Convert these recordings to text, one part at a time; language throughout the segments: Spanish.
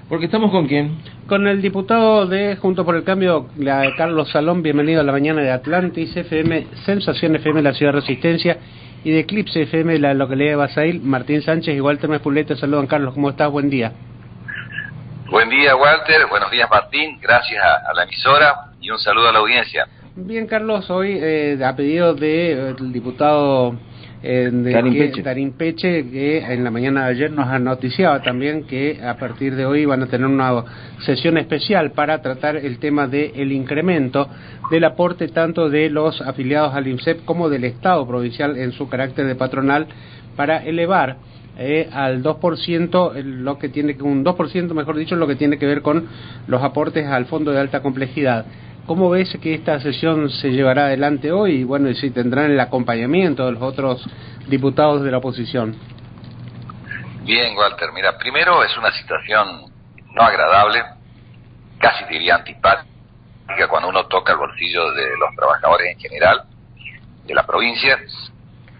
Porque estamos ¿con quién? Con el diputado de Juntos por el Cambio, Carlos Salón. Bienvenido a la mañana de Atlantis FM, Sensación FM, la Ciudad de Resistencia, y de Eclipse FM, la localidad de Basail. Martín Sánchez y Walter Mespuleta saludan. Carlos, ¿cómo estás? Buen día. Buen día, Walter. Buenos días, Martín. Gracias a la emisora y un saludo a la audiencia. Bien, Carlos, hoy a pedido del diputado Darín Peche, que en la mañana de ayer nos noticiaba también que a partir de hoy van a tener una sesión especial para tratar el tema del incremento del aporte tanto de los afiliados al IMSEP como del Estado provincial en su carácter de patronal, para elevar al 2%, lo que tiene un 2%, mejor dicho, lo que tiene que ver con los aportes al Fondo de Alta Complejidad. ¿Cómo ves que esta sesión se llevará adelante hoy? Y bueno, y si tendrán el acompañamiento de los otros diputados de la oposición. Bien, Walter, mira, primero es una situación no agradable, casi diría antipática, cuando uno toca el bolsillo de los trabajadores en general, de la provincia,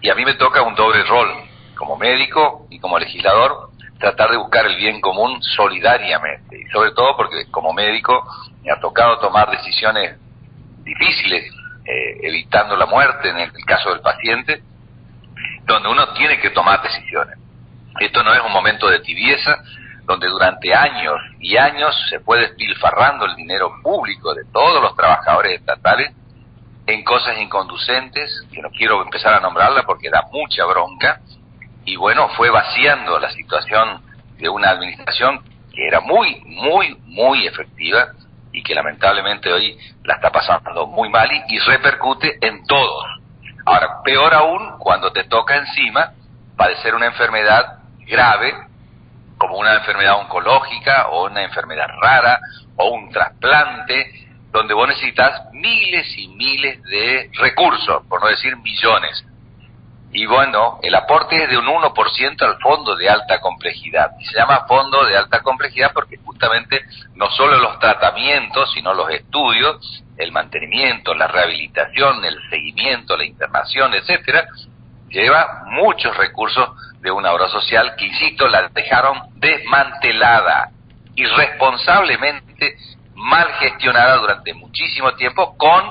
y a mí me toca un doble rol, como médico y como legislador, tratar de buscar el bien común solidariamente, y sobre todo porque como médico me ha tocado tomar decisiones difíciles, evitando la muerte en el caso del paciente, donde uno tiene que tomar decisiones. Esto no es un momento de tibieza, donde durante años y años se fue despilfarrando el dinero público de todos los trabajadores estatales en cosas inconducentes, que no quiero empezar a nombrarlas porque da mucha bronca, y bueno, fue vaciando la situación de una administración que era muy efectiva y que lamentablemente hoy la está pasando muy mal y repercute en todos. Ahora, peor aún cuando te toca encima padecer una enfermedad grave, como una enfermedad oncológica o una enfermedad rara o un trasplante, donde vos necesitas miles y miles de recursos, por no decir millones. Y bueno, el aporte es de un 1% al Fondo de Alta Complejidad. Y se llama Fondo de Alta Complejidad porque justamente no solo los tratamientos, sino los estudios, el mantenimiento, la rehabilitación, el seguimiento, la internación, etcétera, lleva muchos recursos de una obra social que, insisto, la dejaron desmantelada, irresponsablemente mal gestionada durante muchísimo tiempo, con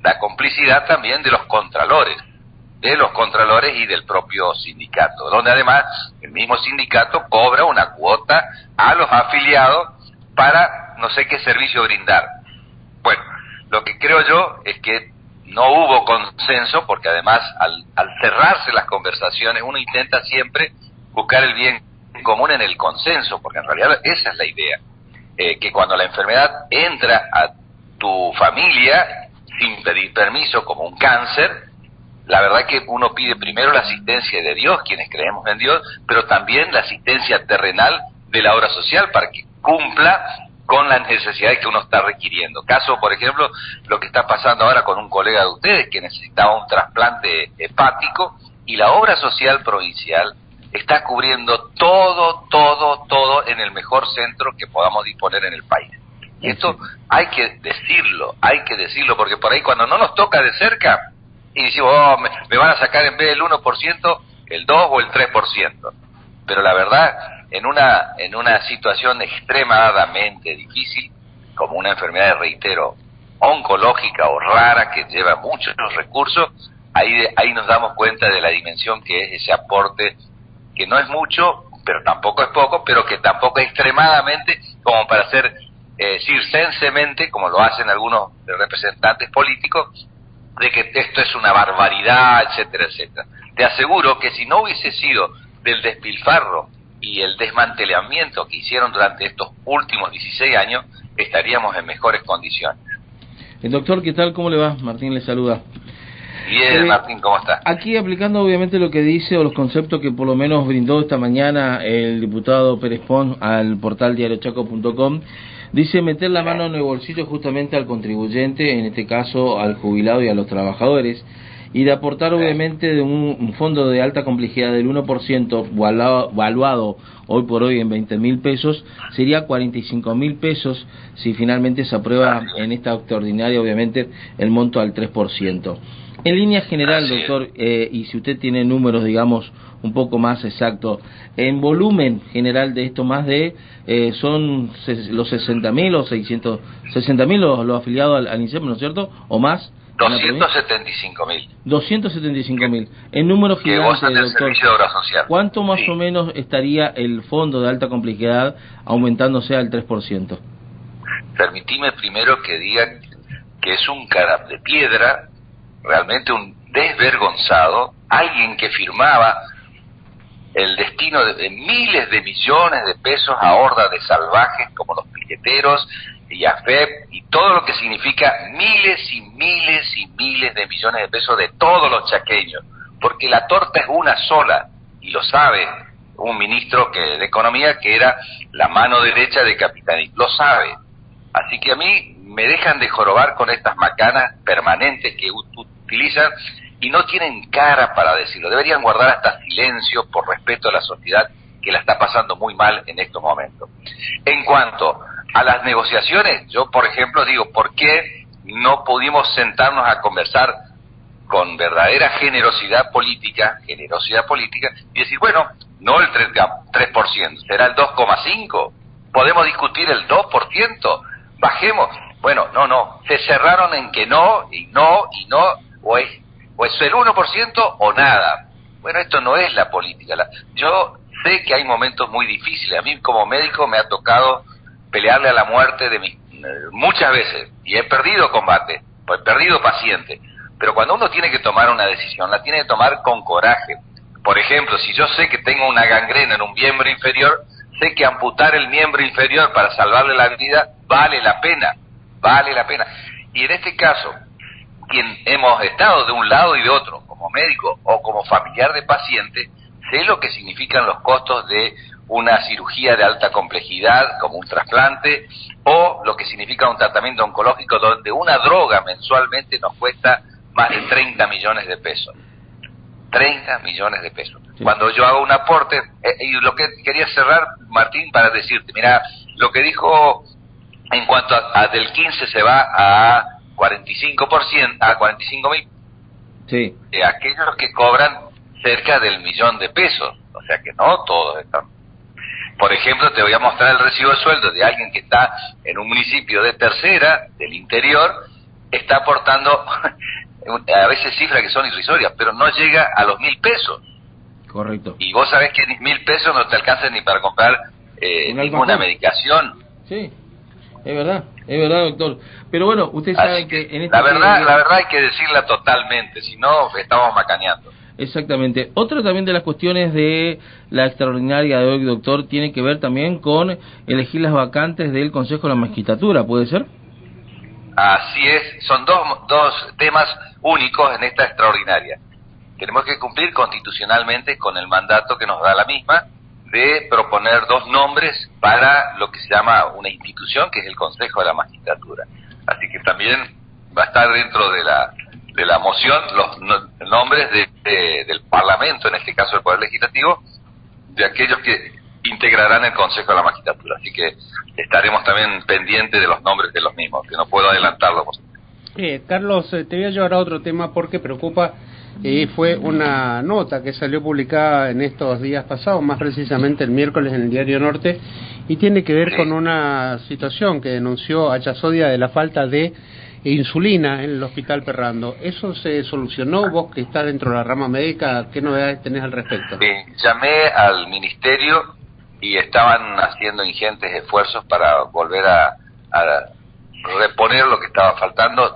la complicidad también de los contralores y del propio sindicato, donde además el mismo sindicato cobra una cuota a los afiliados para no sé qué servicio brindar. Bueno, lo que creo yo es que no hubo consenso, porque además al cerrarse las conversaciones uno intenta siempre buscar el bien común en el consenso, porque en realidad esa es la idea, que cuando la enfermedad entra a tu familia sin pedir permiso, como un cáncer, la verdad que uno pide primero la asistencia de Dios, quienes creemos en Dios, pero también la asistencia terrenal de la obra social para que cumpla con las necesidades que uno está requiriendo. Caso, por ejemplo, lo que está pasando ahora con un colega de ustedes que necesitaba un trasplante hepático, y la obra social provincial está cubriendo todo en el mejor centro que podamos disponer en el país. Y esto hay que decirlo, porque por ahí cuando no nos toca de cerca, y decimos, me van a sacar en vez del 1%, el 2 o el 3%. Pero la verdad, en una situación extremadamente difícil, como una enfermedad, reitero, oncológica o rara, que lleva muchos recursos, ahí nos damos cuenta de la dimensión que es ese aporte, que no es mucho, pero tampoco es poco, pero que tampoco es extremadamente como para hacer circensemente, como lo hacen algunos representantes políticos, de que esto es una barbaridad, etcétera, etcétera. Te aseguro que si no hubiese sido del despilfarro y el desmantelamiento que hicieron durante estos últimos 16 años, estaríamos en mejores condiciones. El doctor, ¿qué tal? ¿Cómo le va? Martín le saluda. Bien, Martín, ¿cómo está? Aquí aplicando obviamente lo que dice o los conceptos que por lo menos brindó esta mañana el diputado Pérez Pons al portal diariochaco.com, dice meter la mano en el bolsillo justamente al contribuyente, en este caso al jubilado y a los trabajadores, y de aportar obviamente de un fondo de alta complejidad del 1%, valuado hoy por hoy en 20.000 pesos, sería 45.000 pesos si finalmente se aprueba en esta extraordinaria, obviamente, el monto al 3%. En línea general, doctor, y si usted tiene números, digamos, un poco más exactos, en volumen general de esto, más de, son los 60.000 o 660.000 los afiliados al INSEP, ¿no es cierto? ¿O más? 275.000. 275.000. En números gigantes, doctor, ¿cuánto más o menos estaría el fondo de alta complejidad aumentándose al 3%? Permitime primero que diga que es un cara de piedra, realmente un desvergonzado, alguien que firmaba el destino de miles de millones de pesos a hordas de salvajes como los piqueteros y AFEP y todo lo que significa miles y miles y miles de millones de pesos de todos los chaqueños, porque la torta es una sola, y lo sabe un ministro de Economía que era la mano derecha de Capitani, lo sabe. Así que a mí me dejan de jorobar con estas macanas permanentes que utilizan y no tienen cara para decirlo. Deberían guardar hasta silencio por respeto a la sociedad que la está pasando muy mal en estos momentos. En cuanto a las negociaciones, yo por ejemplo digo, ¿por qué no pudimos sentarnos a conversar con verdadera generosidad política, y decir, bueno, no el 3%, será el 2,5%, podemos discutir el 2%, bajemos? Bueno, no, se cerraron en que no, o es el 1% o nada. Bueno, esto no es la política. Yo sé que hay momentos muy difíciles. A mí como médico me ha tocado pelearle a la muerte muchas veces, y he perdido combate, he perdido pacientes, pero cuando uno tiene que tomar una decisión, la tiene que tomar con coraje. Por ejemplo, si yo sé que tengo una gangrena en un miembro inferior, sé que amputar el miembro inferior para salvarle la vida vale la pena. Y en este caso, quien hemos estado de un lado y de otro, como médico o como familiar de paciente, sé lo que significan los costos de una cirugía de alta complejidad como un trasplante, o lo que significa un tratamiento oncológico donde una droga mensualmente nos cuesta más de 30 millones de pesos. 30 millones de pesos. Sí. Cuando yo hago un aporte, y lo que quería cerrar, Martín, para decirte, mira, lo que dijo en cuanto a del 15 se va a 45%, a 45.000, sí, aquellos que cobran cerca del 1.000.000 de pesos, o sea que no todos están. Por ejemplo, te voy a mostrar el recibo de sueldo de alguien que está en un municipio de tercera, del interior, está aportando a veces cifras que son irrisorias, pero no llega a los 1.000 pesos. Correcto. Y vos sabés que 1.000 pesos no te alcanzan ni para comprar ninguna medicación. Sí, es verdad, doctor. Pero bueno, usted sabe que en la verdad hay que decirla totalmente, si no estamos macaneando. Exactamente. Otra también de las cuestiones de la extraordinaria de hoy, doctor, tiene que ver también con elegir las vacantes del Consejo de la Magistratura, ¿puede ser? Así es, son dos temas únicos en esta extraordinaria. Tenemos que cumplir constitucionalmente con el mandato que nos da la misma de proponer 2 nombres para lo que se llama una institución, que es el Consejo de la Magistratura. Así que también va a estar dentro de la moción los nombres del Parlamento, en este caso el Poder Legislativo, de aquellos que integrarán el Consejo de la Magistratura. Así que estaremos también pendientes de los nombres de los mismos, que no puedo adelantarlo. Carlos, te voy a llevar a otro tema porque preocupa. Fue una nota que salió publicada en estos días pasados, más precisamente el miércoles en el Diario Norte, y tiene que ver con una situación que denunció Achazodia de la falta de insulina en el Hospital Perrando. ¿Eso se solucionó? Vos que estás dentro de la rama médica, ¿qué novedades tenés al respecto? Llamé al ministerio y estaban haciendo ingentes esfuerzos para volver a reponer lo que estaba faltando,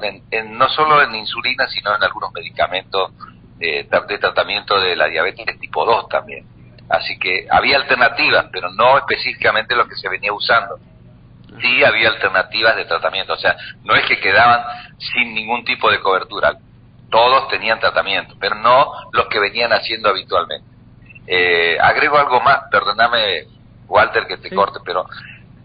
no solo en insulina, sino en algunos medicamentos de tratamiento de la diabetes tipo 2 también. Así que había alternativas, pero no específicamente lo que se venía usando. Sí había alternativas de tratamiento, o sea, no es que quedaban sin ningún tipo de cobertura, todos tenían tratamiento, pero no los que venían haciendo habitualmente. Agrego algo más, perdóname, Walter, que te corte, pero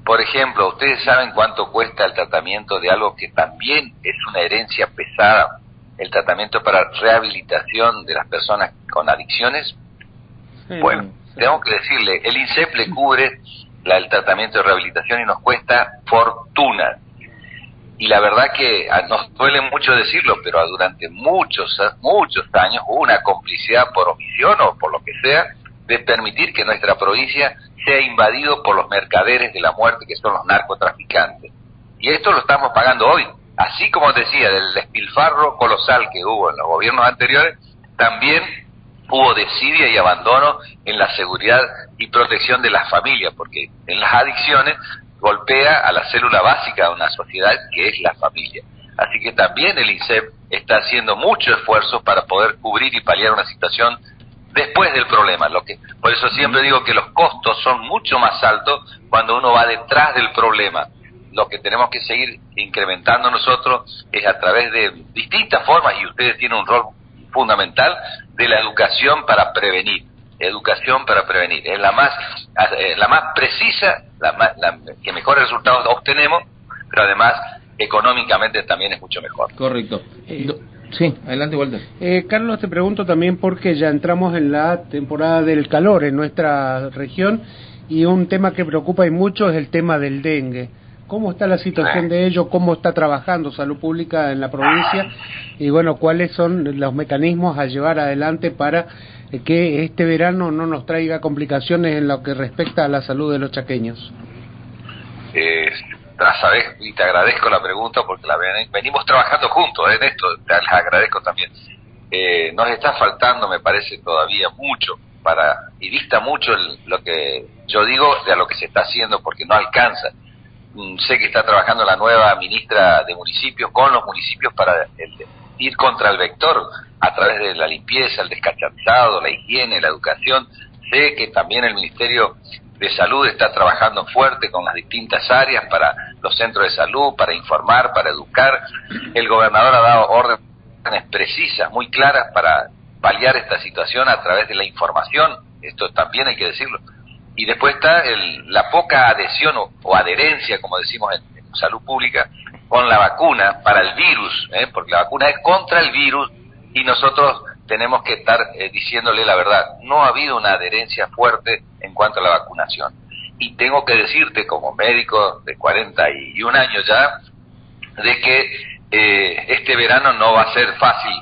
por ejemplo, ¿ustedes saben cuánto cuesta el tratamiento de algo que también es una herencia pesada el tratamiento para rehabilitación de las personas con adicciones. Bueno, tengo que decirle, el INSEP le cubre el tratamiento de rehabilitación y nos cuesta fortuna. Y la verdad que nos duele mucho decirlo, pero durante muchos años hubo una complicidad por omisión o por lo que sea, de permitir que nuestra provincia sea invadido por los mercaderes de la muerte, que son los narcotraficantes. Y esto lo estamos pagando hoy. Así como decía, del despilfarro colosal que hubo en los gobiernos anteriores, también hubo desidia y abandono en la seguridad y protección de las familias, porque en las adicciones golpea a la célula básica de una sociedad, que es la familia. Así que también el INSEP está haciendo mucho esfuerzo para poder cubrir y paliar una situación después del problema. Por eso siempre digo que los costos son mucho más altos cuando uno va detrás del problema. Lo que tenemos que seguir incrementando nosotros es a través de distintas formas, y ustedes tienen un rol fundamental, de la educación para prevenir. Educación para prevenir es la más precisa, la que mejores resultados obtenemos, pero además económicamente también es mucho mejor. Correcto. Sí, adelante, Walter. Carlos, te pregunto también porque ya entramos en la temporada del calor en nuestra región, y un tema que preocupa y mucho es el tema del dengue. ¿Cómo está la situación de ello? ¿Cómo está trabajando Salud Pública en la provincia? Y bueno, ¿cuáles son los mecanismos a llevar adelante para que este verano no nos traiga complicaciones en lo que respecta a la salud de los chaqueños? Sabes, y te agradezco la pregunta porque venimos trabajando juntos en esto, les agradezco también. Nos está faltando, me parece, todavía mucho y dista mucho lo que yo digo de a lo que se está haciendo, porque no alcanza. Sé que está trabajando la nueva ministra de Municipios con los municipios para ir contra el vector a través de la limpieza, el descacharrizado, la higiene, la educación. Sé que también el Ministerio de Salud está trabajando fuerte con las distintas áreas para los centros de salud, para informar, para educar. El gobernador ha dado órdenes precisas, muy claras, para paliar esta situación a través de la información. Esto también hay que decirlo. Y después está la poca adhesión o adherencia, como decimos en salud pública, con la vacuna para el virus, porque la vacuna es contra el virus y nosotros tenemos que estar diciéndole la verdad. No ha habido una adherencia fuerte en cuanto a la vacunación. Y tengo que decirte, como médico de 41 años ya, de que este verano no va a ser fácil,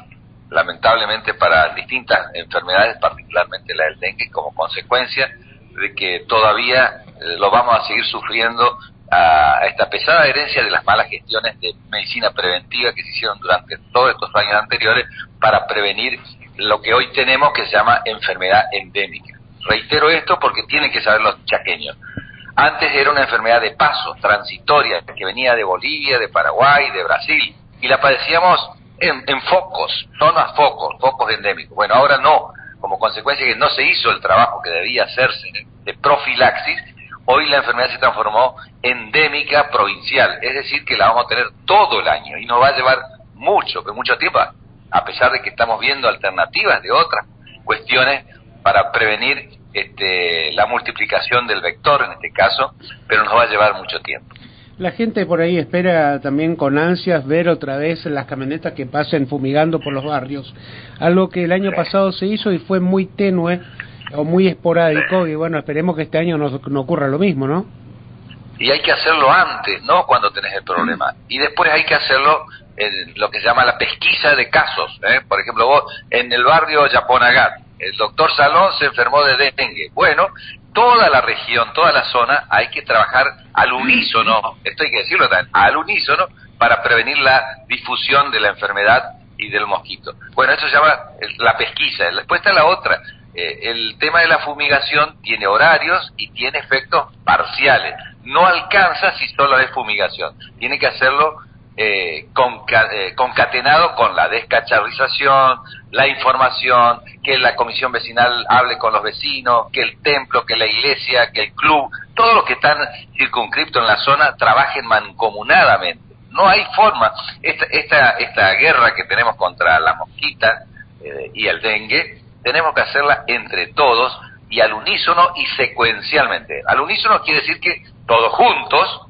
lamentablemente, para distintas enfermedades, particularmente la del dengue, como consecuencia de que todavía lo vamos a seguir sufriendo a esta pesada herencia de las malas gestiones de medicina preventiva que se hicieron durante todos estos años anteriores para prevenir lo que hoy tenemos, que se llama enfermedad endémica. Reitero esto porque tienen que saber los chaqueños. Antes era una enfermedad de paso, transitoria, que venía de Bolivia, de Paraguay, de Brasil, y la padecíamos en focos, zonas focos endémicos. Bueno, ahora no. Como consecuencia que no se hizo el trabajo que debía hacerse de profilaxis, hoy la enfermedad se transformó endémica provincial, es decir, que la vamos a tener todo el año y nos va a llevar mucho tiempo, a pesar de que estamos viendo alternativas de otras cuestiones para prevenir la multiplicación del vector en este caso, pero nos va a llevar mucho tiempo. La gente por ahí espera también con ansias ver otra vez las camionetas que pasen fumigando por los barrios, algo que el año pasado se hizo y fue muy tenue o muy esporádico, y bueno, esperemos que este año no ocurra lo mismo, ¿no? Y hay que hacerlo antes, no cuando tenés el problema, y después hay que hacerlo en lo que se llama la pesquisa de casos, Por ejemplo, vos en el barrio Yaponagat, el doctor Salón se enfermó de dengue. Bueno, toda la región, toda la zona, hay que trabajar al unísono, esto hay que decirlo también, al unísono, para prevenir la difusión de la enfermedad y del mosquito. Bueno, eso se llama la pesquisa. Después está la otra. El tema de la fumigación tiene horarios y tiene efectos parciales. No alcanza si solo es fumigación. Tiene que hacerlo concatenado con la descacharrización, la información, que la comisión vecinal hable con los vecinos, que el templo, que la iglesia, que el club, todos los que están circunscriptos en la zona trabajen mancomunadamente. No hay forma. Esta guerra que tenemos contra la mosquita y el dengue, tenemos que hacerla entre todos y al unísono y secuencialmente. Al unísono quiere decir que todos juntos,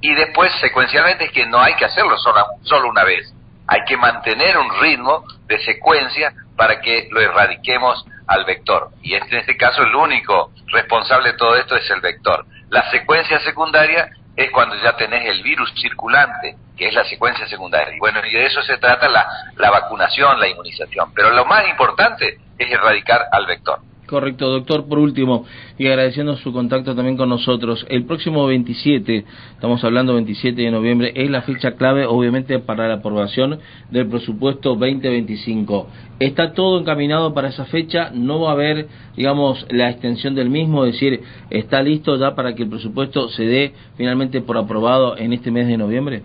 y después secuencialmente es que no hay que hacerlo solo una vez. Hay que mantener un ritmo de secuencia para que lo erradiquemos al vector. Y en este caso el único responsable de todo esto es el vector. La secuencia secundaria es cuando ya tenés el virus circulante, que es la secuencia secundaria. Y bueno, y de eso se trata la vacunación, la inmunización. Pero lo más importante es erradicar al vector. Correcto, doctor. Por último, y agradeciendo su contacto también con nosotros, el próximo 27, estamos hablando 27 de noviembre, es la fecha clave, obviamente, para la aprobación del presupuesto 2025. ¿Está todo encaminado para esa fecha? ¿No va a haber, digamos, la extensión del mismo? Es decir, ¿está listo ya para que el presupuesto se dé finalmente por aprobado en este mes de noviembre?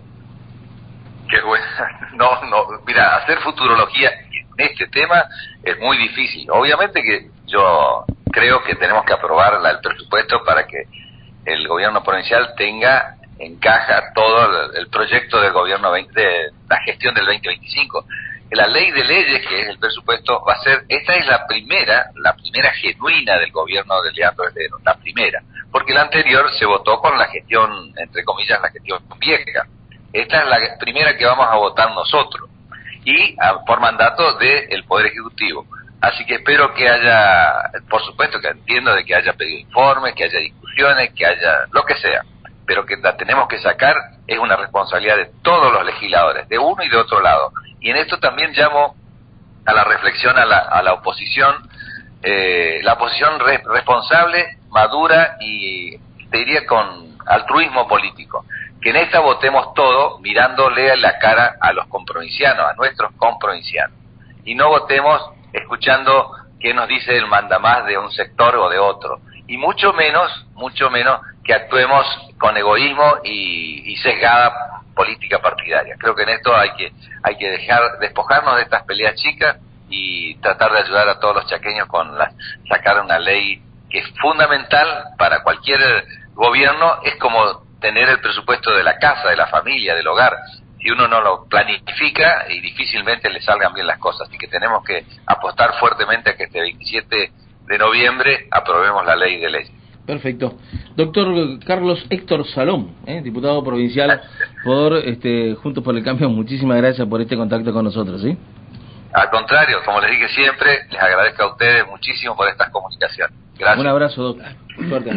Qué bueno. No, mira, hacer futurología en este tema es muy difícil. Obviamente que yo creo que tenemos que aprobar el presupuesto para que el gobierno provincial tenga en caja todo el proyecto del gobierno de la gestión del 2025. La ley de leyes, que es el presupuesto, va a ser, esta es la primera genuina del gobierno de Leandro Herrero, la primera, porque la anterior se votó con la gestión, entre comillas, la gestión vieja. Esta es la primera que vamos a votar nosotros, y por mandato del Poder Ejecutivo. Así que espero que haya, por supuesto que entiendo de que haya pedido informes, que haya discusiones, que haya lo que sea, pero que la tenemos que sacar, es una responsabilidad de todos los legisladores, de uno y de otro lado. Y en esto también llamo a la reflexión a la oposición, la oposición responsable, madura y te diría con altruismo político, que en esta votemos todo mirándole a la cara a los comprovincianos, a nuestros comprovincianos, y no votemos escuchando qué nos dice el mandamás de un sector o de otro, y mucho menos que actuemos con egoísmo y sesgada política partidaria. Creo que en esto hay que despojarnos de estas peleas chicas y tratar de ayudar a todos los chaqueños con sacar una ley que es fundamental para cualquier gobierno. Es como tener el presupuesto de la casa, de la familia, del hogar. Si uno no lo planifica, y difícilmente le salgan bien las cosas. Así que tenemos que apostar fuertemente a que este 27 de noviembre aprobemos la ley de leyes. Perfecto. Doctor Carlos Héctor Salom, diputado provincial por Juntos por el Cambio, muchísimas gracias por este contacto con nosotros, ¿sí? Al contrario, como les dije siempre, les agradezco a ustedes muchísimo por estas comunicaciones. Gracias. Un abrazo, doctor. Suerte.